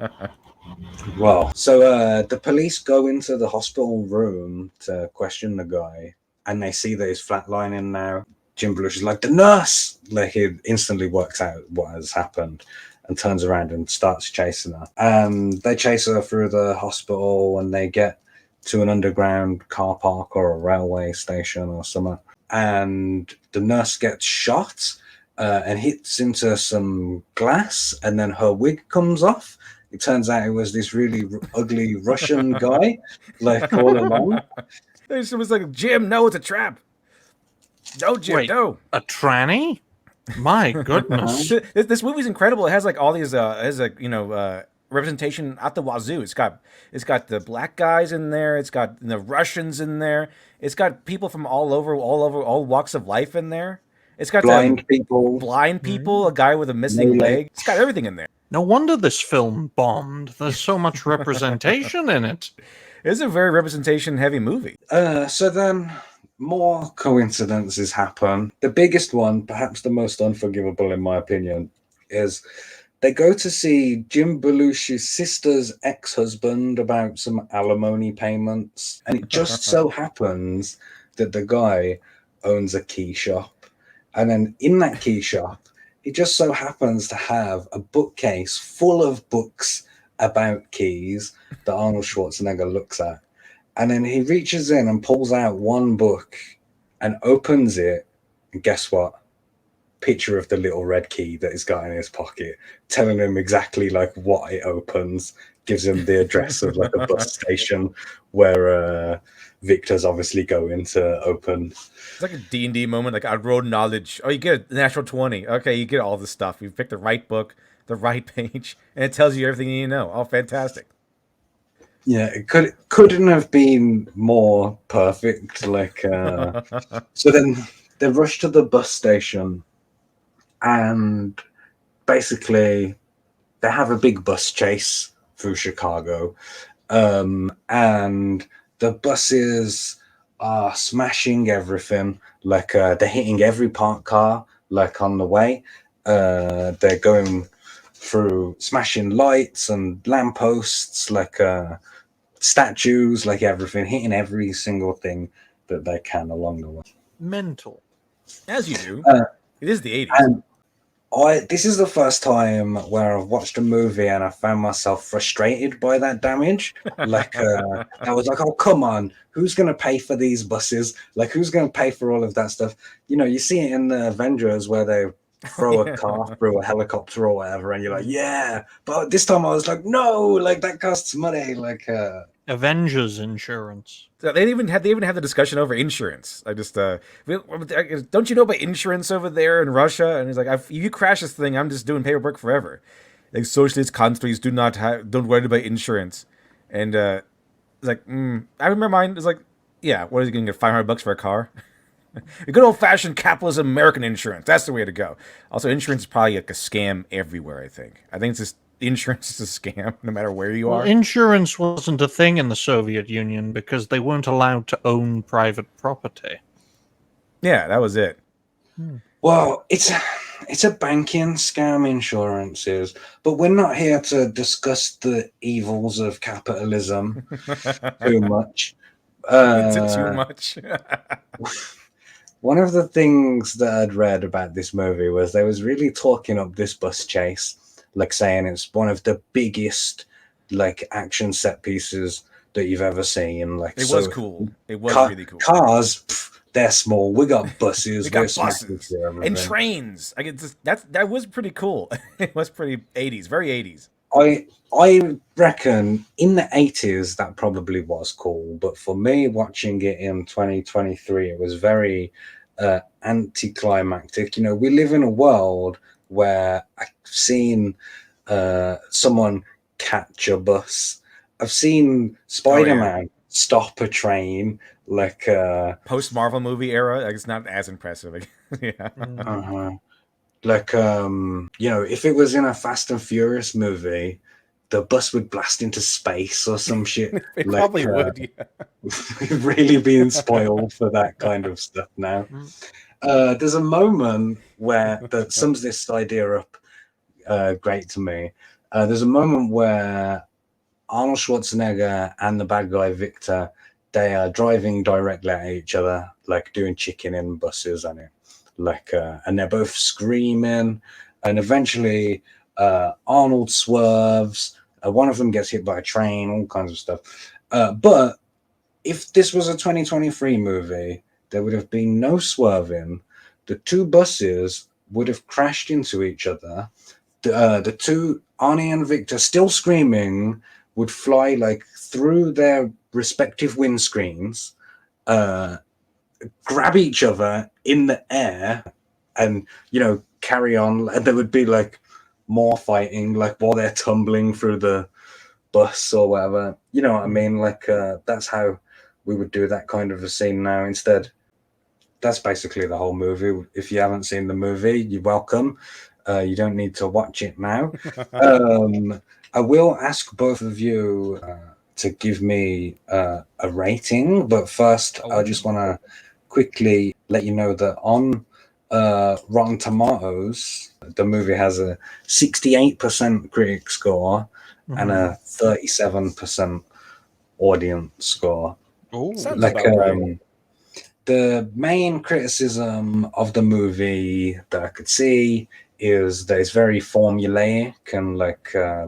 Speaker 1: Well, so the police go into the hospital room to question the guy, and they see that he's flatlining now. Jim Bellushi is like, the nurse! Like, he instantly works out what has happened and turns around and starts chasing her. And they chase her through the hospital, and they get to an underground car park or a railway station or something. And the nurse gets shot and hits into some glass, and then her wig comes off. It turns out it was this really ugly Russian guy, like, all along.
Speaker 2: It was like, Jim, no, it's a trap. No, Jim,
Speaker 3: Wait,
Speaker 2: no.
Speaker 3: a tranny? My goodness.
Speaker 2: This movie's incredible. It has like all these, representation at the wazoo. It's got the black guys in there. It's got the Russians in there. It's got people from all over, all walks of life in there. It's got
Speaker 1: blind people,
Speaker 2: a guy with a missing leg. It's got everything in there.
Speaker 3: No wonder this film bombed. There's so much representation in it.
Speaker 2: It's a very representation-heavy movie.
Speaker 1: So then more coincidences happen. The biggest one, perhaps the most unforgivable in my opinion, is they go to see Jim Belushi's sister's ex-husband about some alimony payments. And it just so happens that the guy owns a key shop. And then in that key shop, he just so happens to have a bookcase full of books about keys that Arnold Schwarzenegger looks at. And then he reaches in and pulls out one book and opens it. And guess what? Picture of the little red key that he's got in his pocket, telling him exactly like what it opens, gives him the address of like a bus station where Victor's obviously going to open.
Speaker 2: It's like a D&D moment, like I road knowledge. Oh, you get a natural 20. Okay, you get all the stuff. You pick the right book, the right page, and it tells you everything you need to know. Oh, fantastic.
Speaker 1: Yeah, it couldn't have been more perfect. Like, so then they rush to the bus station, and basically they have a big bus chase through Chicago, and the buses are smashing everything. Like, they're hitting every parked car, like, on the way. They're going through smashing lights and lampposts, like statues, like everything, hitting every single thing that they can along the way.
Speaker 3: Mental.
Speaker 2: As you do. It is the 80s.
Speaker 1: And this is the first time where I've watched a movie and I found myself frustrated by that damage. Like, I was like, oh, come on, who's going to pay for these buses? Like, who's going to pay for all of that stuff? You know, you see it in the Avengers where they throw a car through a helicopter or whatever, and you're like, yeah. But this time I was like, no, like, that costs money. Like,
Speaker 3: Avengers insurance.
Speaker 2: They even had the discussion over insurance. I just don't you know about insurance over there in Russia? And he's like, if you crash this thing, I'm just doing paperwork forever. Like, socialist countries don't worry about insurance. And it's like, I remember mine. It's like, yeah, what is he going to get, $500 for a car? A good old-fashioned capitalism American insurance. That's the way to go. Also, insurance is probably like a scam everywhere, I think it's just insurance is a scam no matter where you are.
Speaker 3: Insurance wasn't a thing in the Soviet Union because they weren't allowed to own private property.
Speaker 2: Yeah, that was it.
Speaker 1: Well, it's a banking scam, insurance is, but we're not here to discuss the evils of capitalism too much.
Speaker 2: Too much.
Speaker 1: One of the things that I'd read about this movie was they was really talking up this bus chase, like saying it's one of the biggest like action set pieces that you've ever seen. Like,
Speaker 2: it was cool. It was really cool.
Speaker 1: Cars, they're small. We got buses.
Speaker 2: We got buses and trains. I get that was pretty cool. It was pretty 80s, very 80s.
Speaker 1: I reckon in the 80s that probably was cool, but for me watching it in 2023, it was very anticlimactic. You know, we live in a world where I've seen someone catch a bus. I've seen Spider-Man stop a train, like
Speaker 2: post Marvel movie era. Like, it's not as impressive. Yeah.
Speaker 1: Like, you know, if it was in a Fast and Furious movie, the bus would blast into space or some shit.
Speaker 2: It
Speaker 1: like,
Speaker 2: probably would, yeah.
Speaker 1: We've really been spoiled for that kind of stuff now. There's a moment where that sums this idea up. great to me. There's a moment where Arnold Schwarzenegger and the bad guy Victor, they are driving directly at each other, like doing chicken in buses and and they're both screaming, and eventually Arnold swerves. One of them gets hit by a train, all kinds of stuff. But if this was a 2023 movie, there would have been no swerving. The two buses would have crashed into each other. The two, Arnie and Victor, still screaming, would fly like through their respective windscreens, grab each other in the air, and carry on. And there would be like more fighting, like while they're tumbling through the bus or whatever. You know what I mean? Like that's how we would do that kind of a scene now. Instead, that's basically the whole movie. If you haven't seen the movie, you're welcome. You don't need to watch it now. I will ask both of you to give me a rating, but first, I just want to quickly let you know that on Rotten Tomatoes, the movie has a 68% critic score and a 37% audience score.
Speaker 2: Oh,
Speaker 1: like the main criticism of the movie that I could see is that it's very formulaic and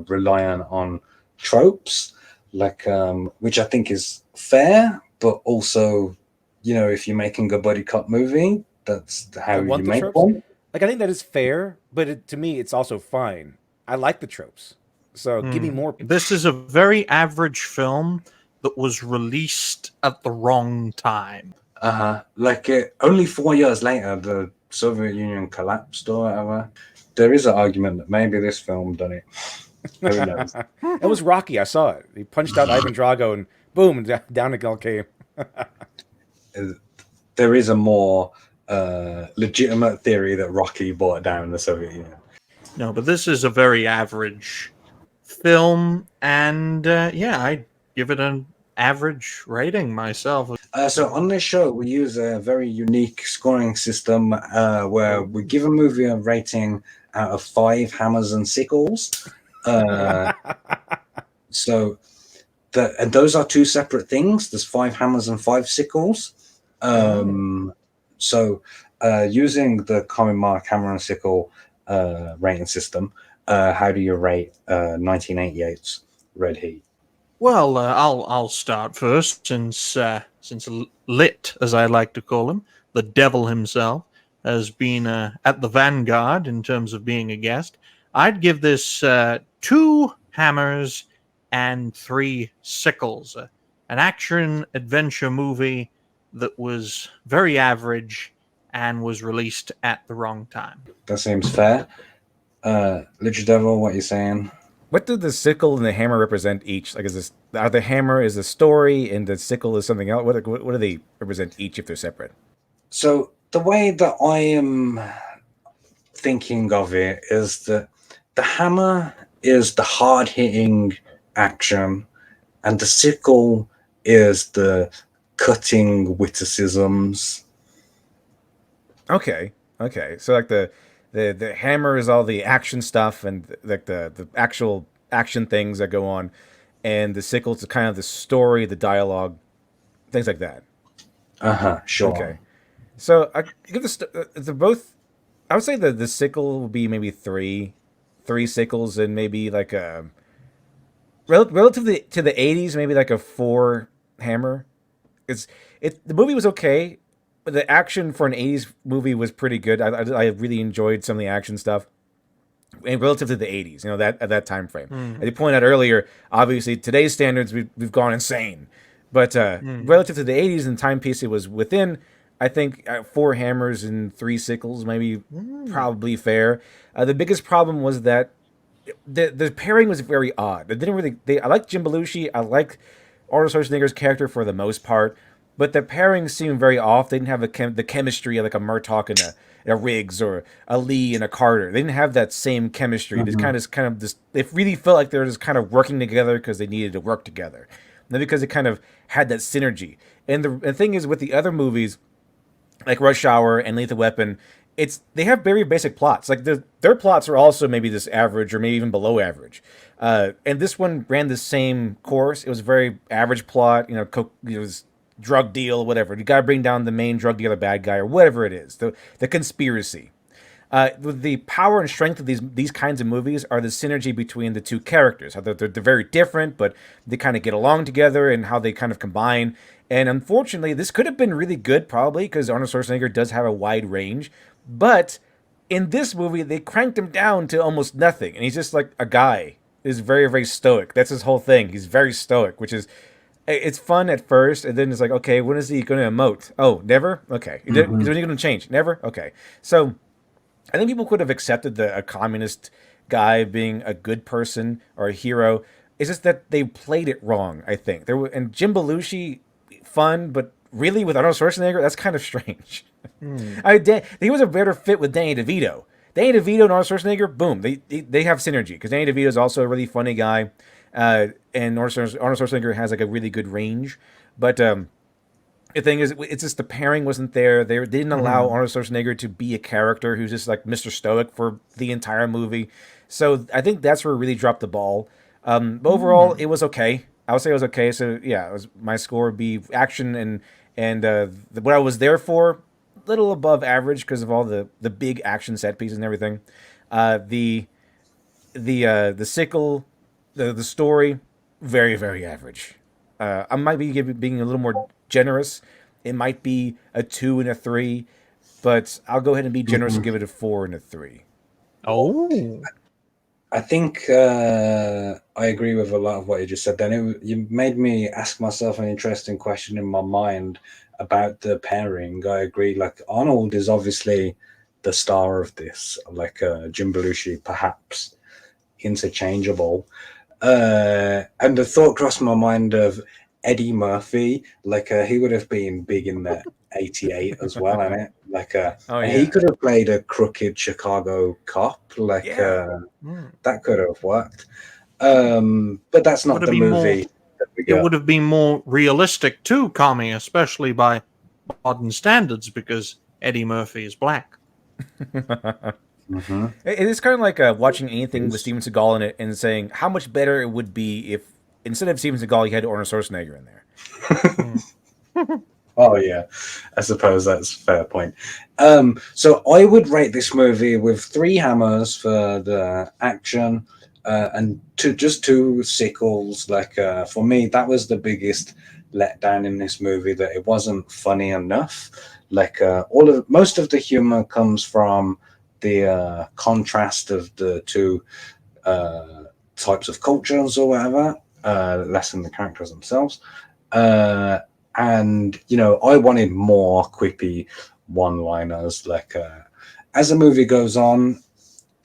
Speaker 1: reliant on tropes, which I think is fair, but also, if you're making a buddy cop movie, that's how you make
Speaker 2: tropes?
Speaker 1: one.
Speaker 2: Like, I think that is fair, but to me, it's also fine. I like the tropes, so give me more.
Speaker 3: This is a very average film that was released at the wrong time.
Speaker 1: Only 4 years later, the Soviet Union collapsed or whatever. There is an argument that maybe this film done it. Who knows?
Speaker 2: It was Rocky. I saw it. He punched out Ivan Drago, and boom, down the girl came.
Speaker 1: There is a more legitimate theory that Rocky brought down the Soviet Union.
Speaker 3: No, but this is a very average film, and I'd give it an average rating myself.
Speaker 1: So on this show, we use a very unique scoring system where we give a movie a rating out of 5 hammers and sickles. So and those are two separate things. There's 5 hammers and 5 sickles. So using the common mark hammer and sickle rating system, how do you rate 1988's Red Heat?
Speaker 3: Well, I'll start first, since Lit, as I like to call him, the devil himself, has been at the vanguard in terms of being a guest. I'd give this 2 hammers and 3 sickles, an action adventure movie that was very average and was released at the wrong time.
Speaker 1: That seems fair. Little Devil, what are you saying?
Speaker 2: What do the sickle and the hammer represent each? Like, the hammer is the story and the sickle is something else? What do they represent each if they're separate?
Speaker 1: So the way that I am thinking of it is that the hammer is the hard-hitting action, and the sickle is the cutting witticisms.
Speaker 2: Okay. So like the hammer is all the action stuff and like the actual action things that go on, and the sickle is kind of the story, the dialogue, things like that.
Speaker 1: Sure.
Speaker 2: Okay. So I give the both. I would say that the sickle will be maybe three sickles, and maybe like a relative to the 80s, maybe like a 4 hammer. The movie was okay. The action for an 80s movie was pretty good. I really enjoyed some of the action stuff. And relative to the 80s, that at that time frame. As you pointed out earlier, obviously today's standards, we've gone insane. But relative to the 80s and time piece it was within, I think 4 hammers and 3 sickles, maybe probably fair. The biggest problem was that the pairing was very odd. I like Jim Bellushi. I like Arnold Schwarzenegger's character for the most part. But the pairings seemed very off. They didn't have the chemistry of like a Murtaugh and a Riggs or a Lee and a Carter. They didn't have that same chemistry. It's kind of this. It really felt like they were just kind of working together because they needed to work together, not because it kind of had that synergy. And the thing is, with the other movies, like Rush Hour and Lethal Weapon, they have very basic plots. Like their plots are also maybe this average or maybe even below average. And this one ran the same course. It was a very average plot. It was drug deal, whatever. You got to bring down the main drug dealer, bad guy, or whatever it is. The conspiracy. The power and strength of these kinds of movies are the synergy between the two characters. How they're very different, but they kind of get along together, and how they kind of combine. And unfortunately, this could have been really good, probably, because Arnold Schwarzenegger does have a wide range. But in this movie, they cranked him down to almost nothing, and he's just like a guy. He's very, very stoic. That's his whole thing. He's very stoic, which is, it's fun at first, and then it's like, okay, when is he going to emote? Oh, never? Okay. Is when he going to change? Never? Okay. So I think people could have accepted a communist guy being a good person or a hero. It's just that they played it wrong, I think. And Jim Bellushi, fun, but really with Arnold Schwarzenegger, that's kind of strange. He was a better fit with Danny DeVito. Danny DeVito and Arnold Schwarzenegger, boom, they have synergy, because Danny DeVito is also a really funny guy, and Arnold Schwarzenegger has like a really good range. But the thing is, it's just the pairing wasn't there. They didn't allow Arnold Schwarzenegger to be a character who's just like Mr. Stoic for the entire movie. So I think that's where it really dropped the ball. But overall, it was okay. I would say it was okay. So yeah, my score would be action and what I was there for, little above average because of all the big action set pieces and everything. The sickle, the story, very, very average. I might be being a little more generous. It might be a 2 and a 3, but I'll go ahead and be generous and give it a 4 and a 3.
Speaker 3: Oh,
Speaker 1: I think I agree with a lot of what you just said. Then you made me ask myself an interesting question in my mind about the pairing. I agree. Like Arnold is obviously the star of this. Like Jim Belushi, perhaps interchangeable. And the thought crossed my mind of Eddie Murphy. Like he would have been big in the '88 as well, and it like he could have played a crooked Chicago cop. Like that could have worked. But that's not the movie that we got.
Speaker 3: It would have been more realistic too, Commy, especially by modern standards, because Eddie Murphy is black.
Speaker 2: It is kind of like watching anything with Steven Seagal in it and saying how much better it would be if instead of Steven Seagal you had Arnold Schwarzenegger in there.
Speaker 1: Oh yeah, I suppose that's a fair point. So I would rate this movie with 3 hammers for the action and two sickles. Like for me, that was the biggest letdown in this movie, that it wasn't funny enough. Like most of the humor comes from the contrast of the two types of cultures or whatever, less than the characters themselves. And I wanted more quippy one-liners. Like as the movie goes on,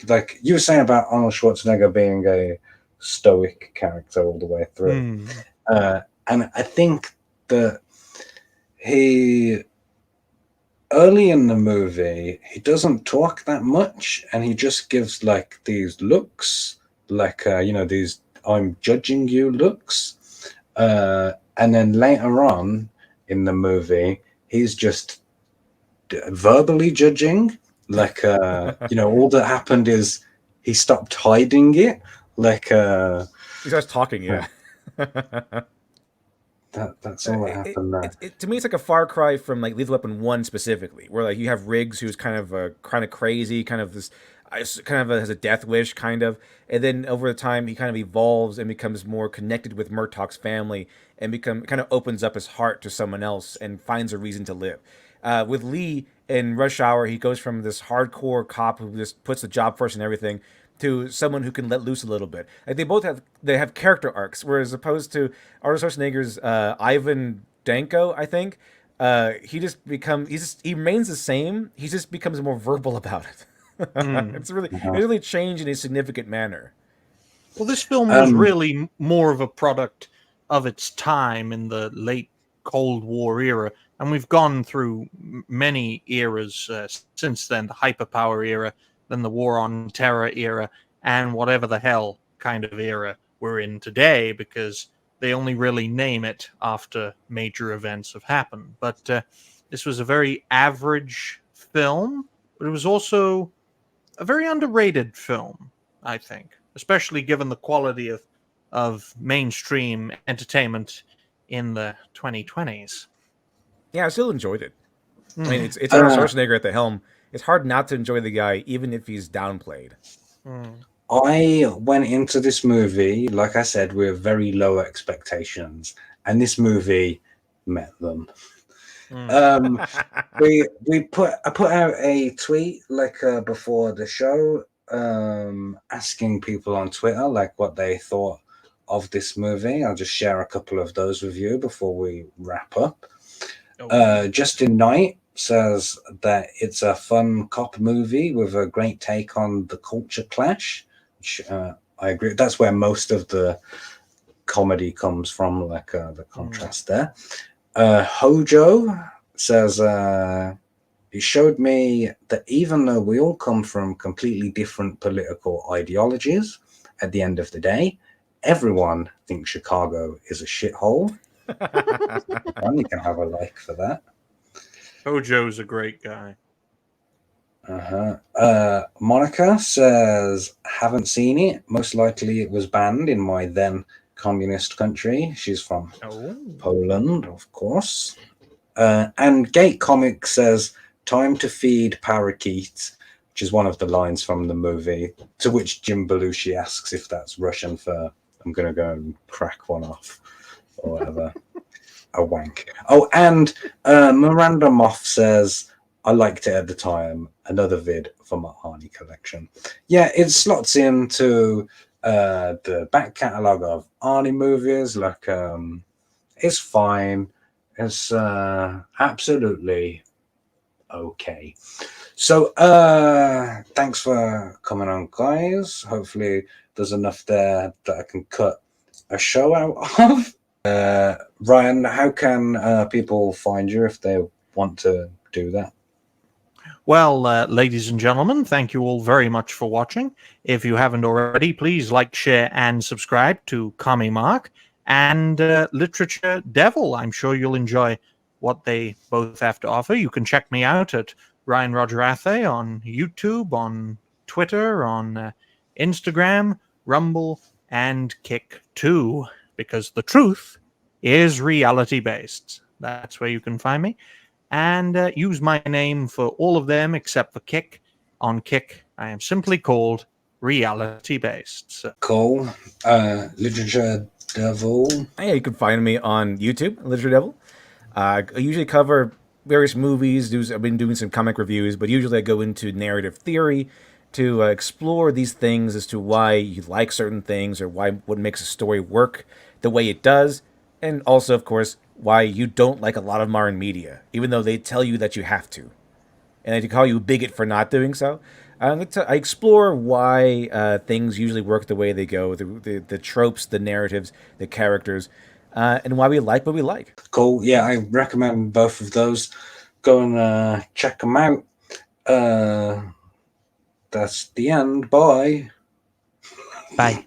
Speaker 1: like you were saying about Arnold Schwarzenegger being a stoic character all the way through, and I think that early in the movie, he doesn't talk that much, and he just gives like these looks, like these "I'm judging you" looks, and then later on in the movie, he's just verbally judging. Like all that happened is he stopped hiding it. Like
Speaker 2: he starts talking, yeah.
Speaker 1: That's all that happened there.
Speaker 2: To me, it's like a far cry from like Lethal Weapon 1 specifically, where like you have Riggs, who's kind of crazy, kind of has a death wish, kind of, and then over the time he kind of evolves and becomes more connected with Murtaugh's family and kind of opens up his heart to someone else and finds a reason to live. With Lee in Rush Hour, he goes from this hardcore cop who just puts the job first and everything to someone who can let loose a little bit. Like they have character arcs, whereas opposed to Arnold Schwarzenegger's Ivan Danko, I think he remains the same. He just becomes more verbal about it. It's really changed in a significant manner.
Speaker 3: Well, this film was really more of a product of its time in the late Cold War era, and we've gone through many eras since then, the hyperpower era, then the war on terror era, and whatever the hell kind of era we're in today, because they only really name it after major events have happened. But this was a very average film. but it was also a very underrated film, I think, especially given the quality of mainstream entertainment in the 2020s.
Speaker 2: Yeah, I still enjoyed it. I mean,
Speaker 3: Mm.
Speaker 2: it's Arnold Schwarzenegger at the helm. It's hard not to enjoy the guy, even if he's downplayed.
Speaker 1: I went into this movie, like I said, with very low expectations, and this movie met them. I put out a tweet before the show, asking people on Twitter what they thought of this movie. I'll just share a couple of those with you before we wrap up. Justin Knight says that it's a fun cop movie with a great take on the culture clash, which I agree. That's where most of the comedy comes from, the contrast there. Hojo says it showed me that even though we all come from completely different political ideologies, at the end of the day, everyone thinks Chicago is a shithole. And you can have a like for that.
Speaker 3: Hojo's a great guy.
Speaker 1: Monica says, haven't seen it. Most likely it was banned in my then communist country. She's from Poland, of course. And Gate Comics says, time to feed parakeets, which is one of the lines from the movie, to which Jim Bellushi asks if that's Russian for I'm going to go and crack one off or whatever. A wank. Oh, and Miranda Moff says, I liked it at the time. Another vid for my Arnie collection. Yeah, it slots into the back catalogue of Arnie movies. It's fine. It's absolutely okay. So thanks for coming on, guys. Hopefully there's enough there that I can cut a show out of. Ryan, how can people find you if they want to do that?
Speaker 3: Well, ladies and gentlemen, thank you all very much for watching. If you haven't already, please like, share, and subscribe to COMMI3CAST and Literature Devil. I'm sure you'll enjoy what they both have to offer. You can check me out at Ryan Roger Athay on YouTube, on Twitter, on Instagram, Rumble, and Kick too, because the truth is reality-based. That's where you can find me. And use my name for all of them except for Kick. On Kick, I am simply called Reality Based. So.
Speaker 1: Cool. Literature Devil.
Speaker 2: Yeah, you can find me on YouTube, Literature Devil. I usually cover various movies. I've been doing some comic reviews, but usually I go into narrative theory to explore these things as to why you like certain things or what makes a story work the way it does. And also, of course, why you don't like a lot of modern media, even though they tell you that you have to. And they call you a bigot for not doing so. I explore why things usually work the way they go, the tropes, the narratives, the characters, and why we like what we like.
Speaker 1: Cool. Yeah, I recommend both of those. Go and check them out. That's the end. Bye.
Speaker 3: Bye.